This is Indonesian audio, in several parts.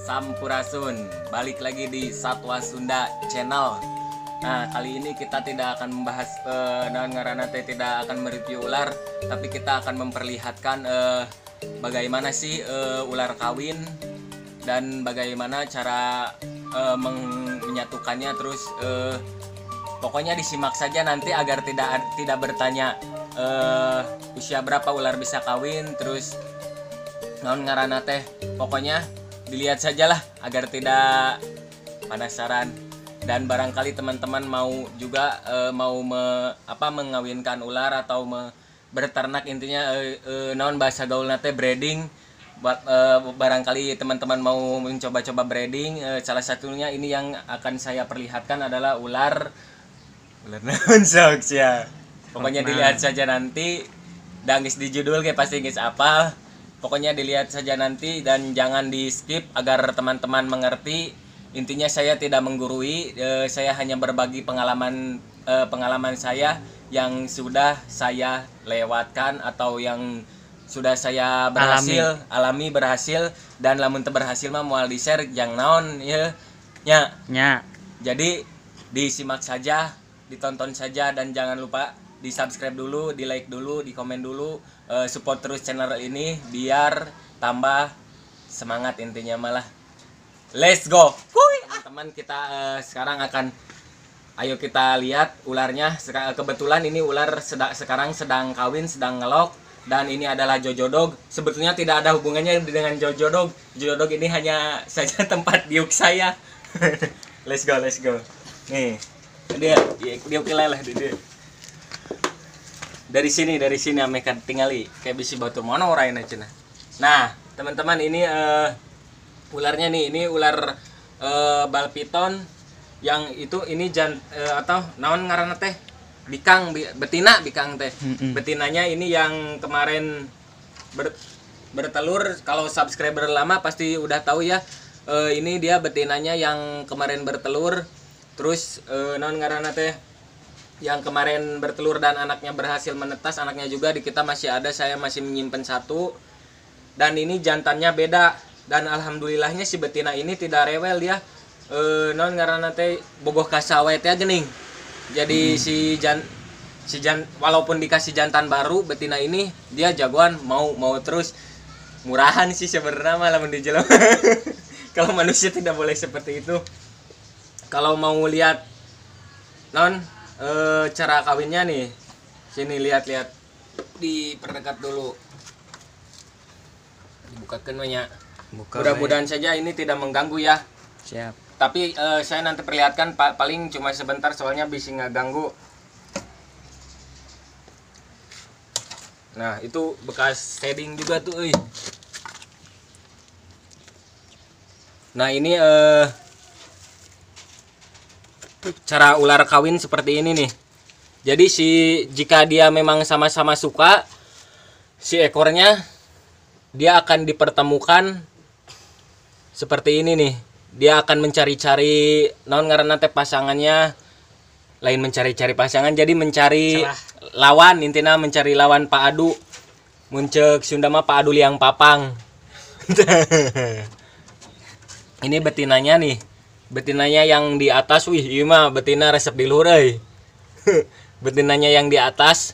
Sampurasun, balik lagi di Satwa Sunda Channel. Nah, kali ini kita tidak akan membahas tidak akan mereview ular, tapi kita akan memperlihatkan bagaimana sih ular kawin dan bagaimana cara menyatukannya. Terus pokoknya disimak saja nanti agar tidak bertanya usia berapa ular bisa kawin, terus naon ngaranna teh. Pokoknya dilihat sajalah agar tidak penasaran, dan barangkali teman-teman mau juga mengawinkan ular atau berternak, intinya naon bahasa gaulna teh breeding. Barangkali teman-teman mau mencoba-coba breeding, salah satunya ini yang akan saya perlihatkan adalah ular naon sok ya. Pokoknya dilihat saja nanti, dan geus di judul kayak pasti geus apal. Pokoknya dilihat saja nanti dan jangan di skip agar teman-teman mengerti. Intinya saya tidak menggurui, saya hanya berbagi pengalaman saya yang sudah saya lewatkan atau yang sudah saya alami berhasil, dan lamun teu berhasil mah moal di share yang naon ya nya. Jadi disimak saja, ditonton saja, dan jangan lupa di subscribe dulu, di like dulu, di komen dulu, support terus channel ini biar tambah semangat. Intinya malah let's go teman-teman. Kita sekarang ayo kita lihat ularnya. Kebetulan ini ular sekarang sedang kawin, sedang ngelok, dan ini adalah Jojo Dog. Sebetulnya tidak ada hubungannya dengan Jojo Dog. Jojo Dog ini hanya saja tempat biuk saya. let's go nih dia ukilah dia. Dari sini amekan tingali kayak bisi batu mana orangnya cenah. Nah teman-teman, ini ularnya nih, ini ular bal piton yang itu ini atau naon ngaranna teh bikang, betina bikang teh. Betinanya ini yang kemarin bertelur. Kalau subscriber lama pasti udah tahu ya, ini dia betinanya yang kemarin bertelur. Terus naon ngaranna teh yang kemarin bertelur dan anaknya berhasil menetas. Anaknya juga di kita masih ada, saya masih menyimpan satu, dan ini jantannya beda. Dan alhamdulillahnya si betina ini tidak rewel, dia non ngaranna teh bogoh kasawe teh geuning. Jadi walaupun dikasih jantan baru, betina ini dia jagoan mau terus. Murahan sih sebenarnya malah di jelema. Kalau manusia tidak boleh seperti itu. Kalau mau lihat cara kawinnya nih, sini lihat diperdekat dulu, dibukakan banyak. Mudah-mudahan saja ini tidak mengganggu ya. Siap. Tapi saya nanti perlihatkan paling cuma sebentar, soalnya bisa ngeganggu. Nah itu bekas shading juga tuh. Nah ini cara ular kawin seperti ini nih. Jadi jika dia memang sama-sama suka, si ekornya dia akan dipertemukan seperti ini nih. Dia akan mencari-cari naon ngaranna teh pasangannya. Lain mencari-cari pasangan, jadi mencari lawan, intinya mencari lawan paadu. Muncul Sunda mah paadu liang papang. Ini betinanya nih. Betinanya yang di atas, wih iya mah betina resep di luhur euy. Betinanya yang di atas,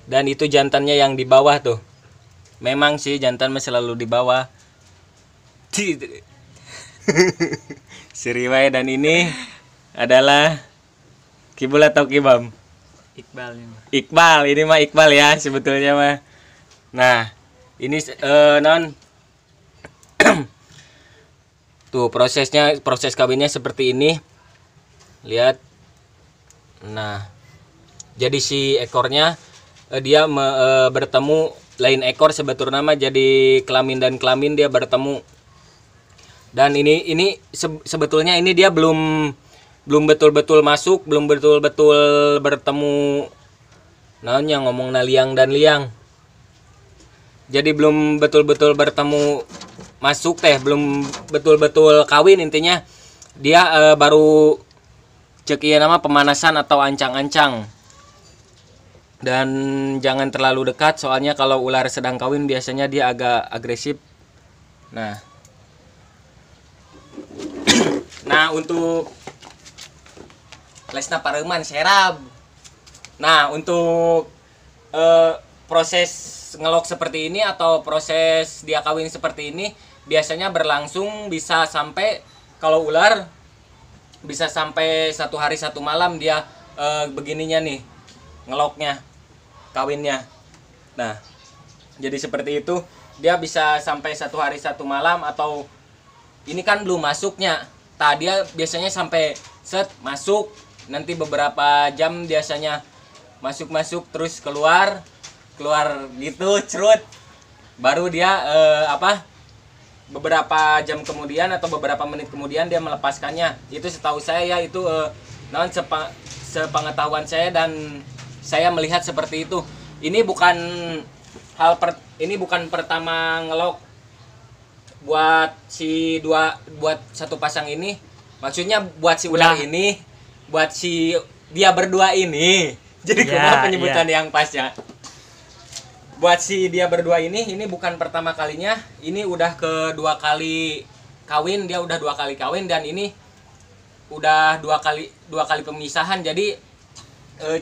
dan itu jantannya yang di bawah tuh. Memang sih jantan mah selalu di bawah. Siriwai, dan ini adalah Kibul atau Kibam? Iqbal, ini mah Iqbal ya sebetulnya mah. Nah, ini tuh proses kawinnya seperti ini. Lihat. Nah, jadi si ekornya dia bertemu, lain ekor sebetulnya mah jadi kelamin dan kelamin dia bertemu. Dan ini sebetulnya ini dia belum belum betul-betul masuk, belum betul-betul bertemu naonnya ngomong liang dan liang. Jadi belum betul-betul bertemu masuk teh, belum betul-betul kawin intinya. Dia baru cek iya nama pemanasan atau ancang-ancang. Dan jangan terlalu dekat soalnya kalau ular sedang kawin biasanya dia agak agresif. Nah. Nah, untuk lesna pareman serab. Nah, untuk proses ngelok seperti ini atau proses dia kawin seperti ini biasanya berlangsung bisa sampai, kalau ular bisa sampai 1 hari 1 malam dia begininya nih ngeloknya, kawinnya. Nah, jadi seperti itu, dia bisa sampai 1 hari 1 malam, atau ini kan belum masuknya. Dia biasanya sampai set masuk, nanti beberapa jam biasanya masuk terus keluar gitu cerut, baru dia beberapa jam kemudian atau beberapa menit kemudian dia melepaskannya. Itu setahu saya ya, itu sepengetahuan saya dan saya melihat seperti itu. Ini bukan pertama ngelok buat satu pasang ini, maksudnya buat si ular ini, buat si dia berdua ini. Jadi kumaha penyebutan yang pas ya. Buat si dia berdua ini bukan pertama kalinya, ini udah kedua kali kawin, dia udah 2 kali kawin, dan ini udah dua kali pemisahan. Jadi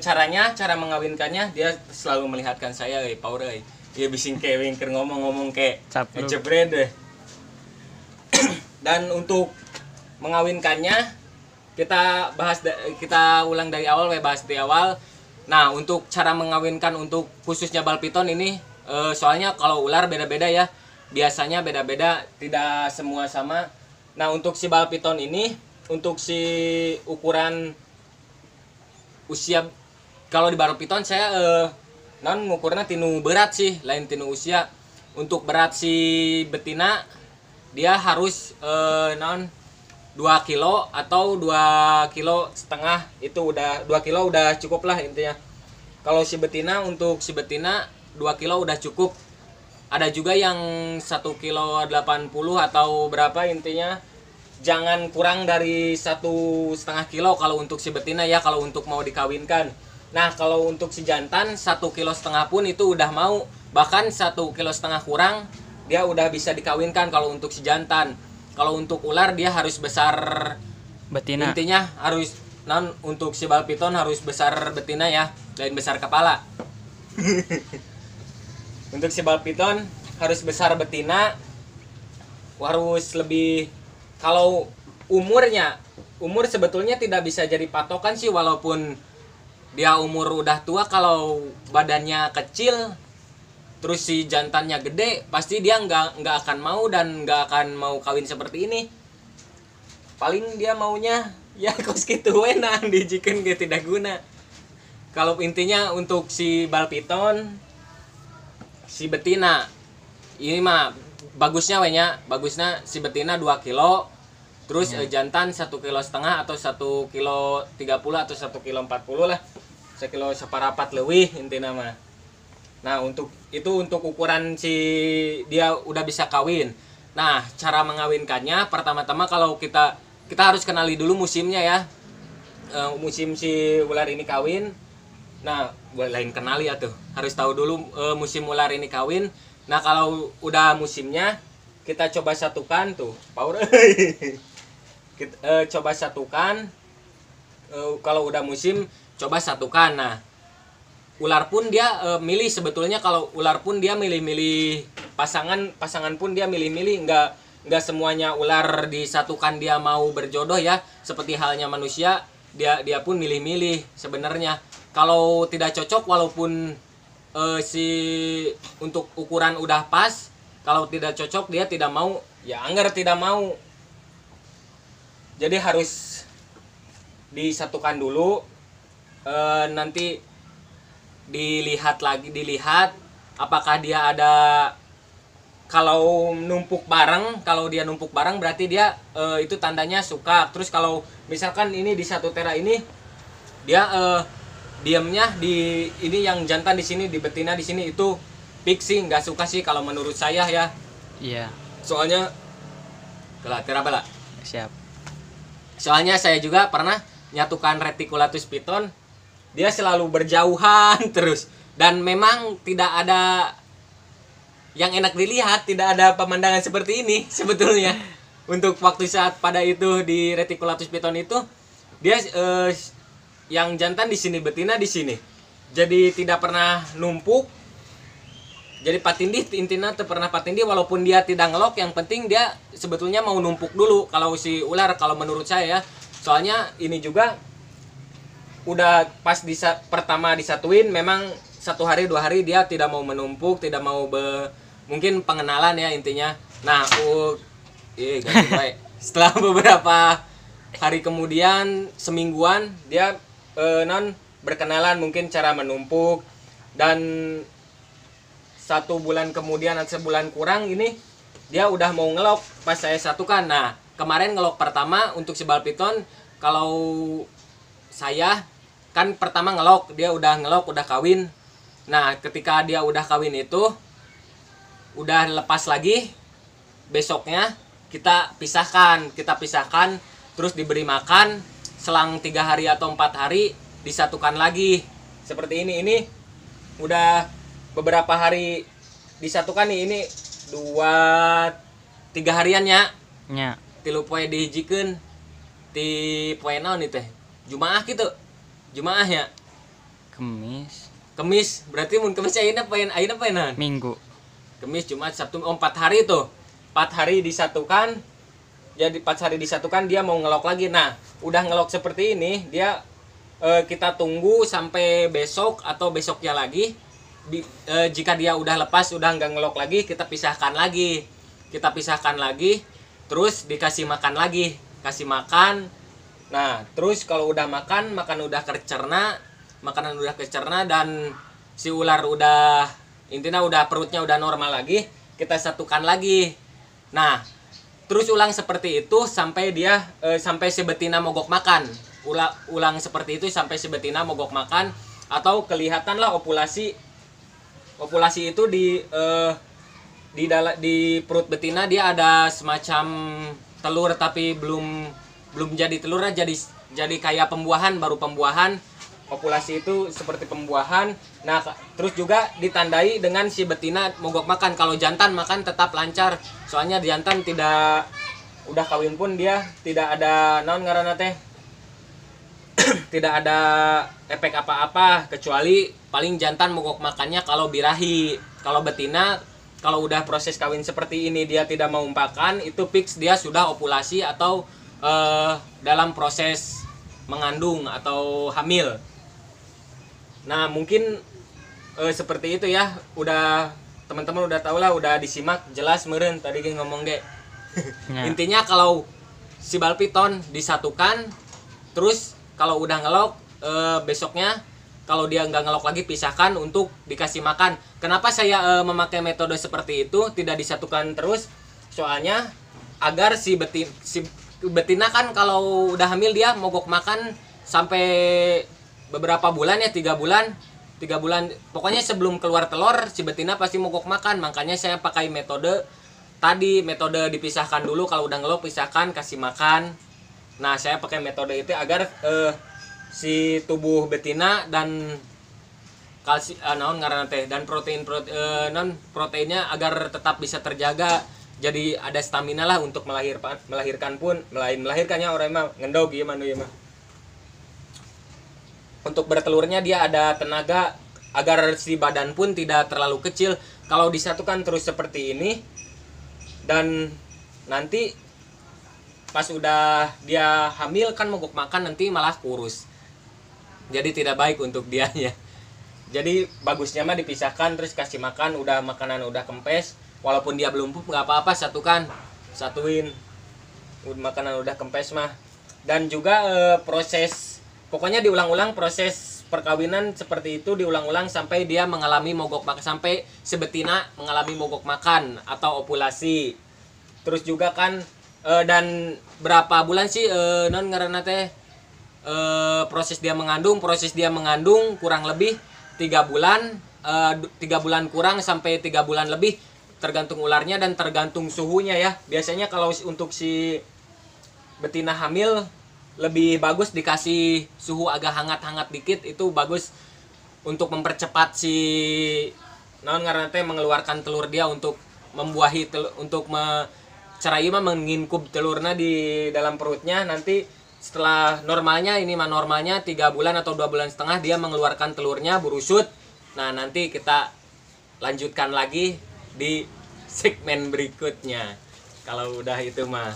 cara mengawinkannya dia selalu melihatkan saya, Power dia bising kayak wingker ngomong kayak ngejebret deh. Dan untuk mengawinkannya kita ulang dari awal, bahas di awal. Nah, untuk cara mengawinkan untuk khususnya bal piton ini, soalnya kalau ular beda-beda ya, biasanya beda-beda, tidak semua sama. Nah, untuk si bal piton ini, untuk si ukuran usia, kalau di bal piton saya ngukurnya tinu berat sih, lain tinu usia. Untuk berat si betina dia harus 2 kilo atau 2,5 kilo, itu udah 2 kilo udah cukup lah intinya. Kalau si betina, untuk si betina 2 kilo udah cukup. Ada juga yang 1,80 kilo atau berapa, intinya jangan kurang dari 1,5 kilo kalau untuk si betina ya, kalau untuk mau dikawinkan. Nah, kalau untuk si jantan 1,5 kilo pun itu udah mau, bahkan 1,5 kilo kurang dia udah bisa dikawinkan kalau untuk si jantan. Kalau untuk ular dia harus besar betina. Intinya harus untuk si bal piton harus besar betina ya, dan besar kepala. Untuk si bal piton harus besar betina, harus lebih. Kalau umur sebetulnya tidak bisa jadi patokan sih, walaupun dia umur udah tua. Kalau badannya kecil terus si jantannya gede, pasti dia nggak akan mau dan nggak akan mau kawin seperti ini. Paling dia maunya ya kos gitu wenang dijikan gitu, tidak guna. Kalau intinya untuk si bal piton, si betina ini mah bagusnya si betina 2 kilo, terus jantan 1,5 kilo atau 1,30 kilo atau 1,40 kilo lah, 1 kilo separapat leuwih intinya mah. Nah, untuk ukuran si dia udah bisa kawin. Nah, cara mengawinkannya pertama-tama kalau kita harus kenali dulu musimnya ya. Musim si ular ini kawin. Nah, lain kenali ya tuh. Harus tahu dulu musim ular ini kawin. Nah, kalau udah musimnya kita coba satukan tuh. Power. Kita coba satukan. Kalau udah musim coba satukan. Nah, ular pun dia milih sebetulnya. Kalau ular pun dia milih-milih pasangan pun dia milih-milih, nggak semuanya ular disatukan dia mau berjodoh ya, seperti halnya manusia, dia pun milih-milih sebenarnya. Kalau tidak cocok, walaupun si untuk ukuran udah pas, kalau tidak cocok dia tidak mau, ya anggar tidak mau. Jadi harus disatukan dulu, nanti dilihat apakah dia ada kalau numpuk bareng, kalau dia numpuk bareng berarti dia itu tandanya suka. Terus kalau misalkan ini di satu tera ini dia diamnya di ini yang jantan di sini, di betina di sini, itu fix sih nggak suka sih kalau menurut saya ya. Iya. Soalnya kalau tera bala. Siap. Soalnya saya juga pernah nyatukan reticulatus piton, dia selalu berjauhan terus dan memang tidak ada yang enak dilihat, tidak ada pemandangan seperti ini sebetulnya. Untuk waktu saat pada itu di reticulatus piton itu dia yang jantan di sini, betina di sini. Jadi tidak pernah numpuk. Jadi patindi intinya tuh pernah patindi walaupun dia tidak ngelok, yang penting dia sebetulnya mau numpuk dulu kalau si ular, kalau menurut saya ya. Soalnya ini juga udah pas pertama disatuin memang 1 hari 2 hari dia tidak mau menumpuk, tidak mau mungkin pengenalan ya intinya. Nah, ganti baik. Setelah beberapa hari kemudian, semingguan dia berkenalan mungkin cara menumpuk, dan 1 bulan kemudian atau sebulan kurang ini dia udah mau ngelok pas saya satukan. Nah, kemarin ngelok pertama untuk si bal piton, kalau saya kan pertama ngelok, dia udah ngelok, udah kawin. Nah, ketika dia udah kawin itu udah lepas lagi, besoknya kita pisahkan, terus diberi makan, selang 3 hari atau 4 hari disatukan lagi seperti ini udah beberapa hari disatukan nih, ini 2-3 harian ya. Tilu poe dihijikeun ti poe naon teh, Jumaah gitu, Jumaah ya, Kemis berarti mun Kemis ayeuna poe naon, Minggu, Kemis, Jumat, Sabtu, 4 hari tuh. 4 hari disatukan. Jadi 4 hari disatukan dia mau ngelok lagi. Nah, udah ngelok seperti ini, dia kita tunggu sampai besok atau besoknya lagi. Jika dia udah lepas, udah nggak ngelok lagi, kita pisahkan lagi. Terus dikasih makan lagi. Kasih makan. Nah, terus kalau udah makanan udah kecerna dan si ular udah intinya udah perutnya udah normal lagi, kita satukan lagi. Nah, terus ulang seperti itu sampai dia sampai si betina mogok makan. Ulang seperti itu sampai si betina mogok makan, atau kelihatan lah ovulasi itu di perut betina, dia ada semacam telur tapi belum jadi telur, jadi kayak pembuahan, baru pembuahan. Ovulasi itu seperti pembuahan. Nah, terus juga ditandai dengan si betina mogok makan. Kalau jantan makan tetap lancar. Soalnya jantan tidak, udah kawin pun dia tidak ada naon ngaranna teh. Tidak ada efek apa-apa, kecuali paling jantan mogok makannya kalau birahi. Kalau betina kalau udah proses kawin seperti ini dia tidak mau pakan, itu fix dia sudah ovulasi atau dalam proses mengandung atau hamil. Nah, mungkin seperti itu ya. Udah teman-teman udah tahu lah, udah disimak jelas meureun tadi ge ngomong ge. Ya. Intinya kalau si bal piton disatukan, terus kalau udah ngelok besoknya kalau dia nggak ngelok lagi pisahkan untuk dikasih makan. Kenapa saya memakai metode seperti itu, tidak disatukan terus? Soalnya agar si betina kan kalau udah hamil dia mogok makan sampai beberapa bulan ya, 3 bulan pokoknya sebelum keluar telur si betina pasti mogok makan. Makanya saya pakai metode dipisahkan dulu, kalau udah ngelok pisahkan, kasih makan. Nah, saya pakai metode itu agar si tubuh betina dan dan proteinnya agar tetap bisa terjaga, jadi ada stamina lah untuk melahirkannya orang mah ngendog ieu mah. Untuk bertelurnya dia ada tenaga agar si badan pun tidak terlalu kecil. Kalau disatukan terus seperti ini dan nanti pas udah dia hamil kan mogok makan, nanti malah kurus. Jadi tidak baik untuk dianya. Jadi bagusnya mah dipisahkan terus kasih makan, udah makanan udah kempes, walaupun dia belum pup nggak apa-apa, satuin makanan udah kempes mah. Dan juga proses pokoknya diulang-ulang proses perkawinan seperti itu diulang-ulang sampai dia mengalami mogok makan, sampai sebetina mengalami mogok makan atau ovulasi. Terus juga kan dan berapa bulan sih non ngaranna teh proses dia mengandung kurang lebih 3 bulan, 3 bulan kurang sampai 3 bulan lebih, tergantung ularnya dan tergantung suhunya ya. Biasanya kalau untuk si betina hamil lebih bagus dikasih suhu agak hangat-hangat dikit, itu bagus untuk mempercepat si non ngaranna teh mengeluarkan telur dia untuk membuahi untuk cerai mah menginkub telurnya di dalam perutnya. Nanti setelah normalnya, ini mah normalnya 3 bulan atau 2 bulan setengah dia mengeluarkan telurnya berusut. Nah nanti kita lanjutkan lagi di segmen berikutnya kalau udah itu mah.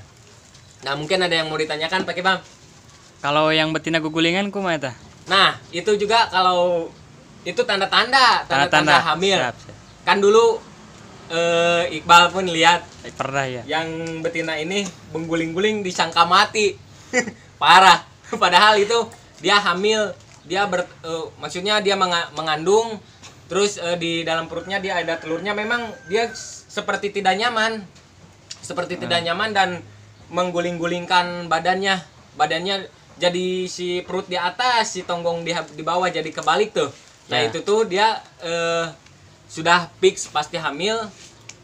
Nah mungkin ada yang mau ditanyakan Pak Bang? Kalau yang betina gugulingan kumaha eta? Nah itu juga kalau itu tanda-tanda hamil. Siap. Kan dulu Iqbal pun lihat Pernah ya. yang betina ini mengguling-guling disangka mati. Parah. Padahal itu dia hamil, dia maksudnya dia mengandung, terus di dalam perutnya dia ada telurnya. Memang dia seperti tidak nyaman dan mengguling-gulingkan badannya jadi si perut di atas, si tonggong di bawah jadi kebalik tuh. Nah itu tuh dia sudah fix pasti hamil.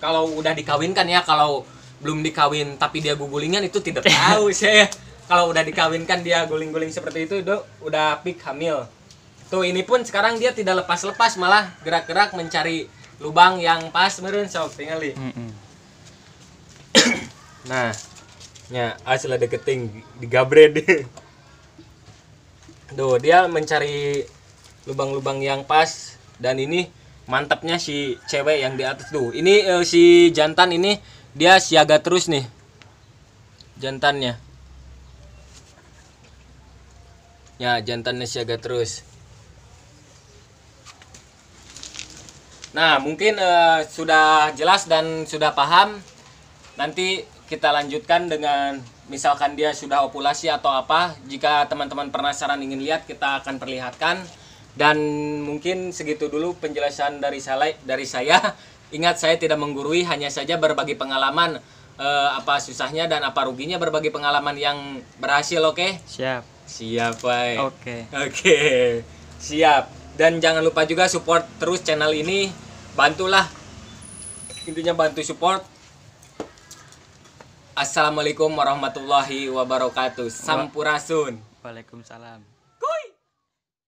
Kalau udah dikawinkan ya, kalau belum dikawin tapi dia gugulingan itu tidak tahu saya. Kalau udah dikawinkan dia guling-guling seperti itu udah fix hamil. Tuh ini pun sekarang dia tidak lepas-lepas, malah gerak-gerak mencari lubang yang pas meureun sok tingali. Nah, nya asli deketing digabred. Tuh dia mencari lubang-lubang yang pas, dan ini mantapnya si cewek yang di atas tuh. Ini si jantan ini dia siaga terus nih. Jantannya. Ya, jantannya siaga terus. Nah, mungkin sudah jelas dan sudah paham. Nanti kita lanjutkan dengan misalkan dia sudah ovulasi atau apa. Jika teman-teman penasaran ingin lihat, kita akan perlihatkan. Dan mungkin segitu dulu penjelasan dari saya. Ingat, saya tidak menggurui, hanya saja berbagi pengalaman, apa susahnya dan apa ruginya berbagi pengalaman yang berhasil. Oke? Siap, Pak. Oke. Siap. Dan jangan lupa juga support terus channel ini. Bantulah. Intinya bantu support. Assalamualaikum warahmatullahi wabarakatuh. Sampurasun. Waalaikumsalam.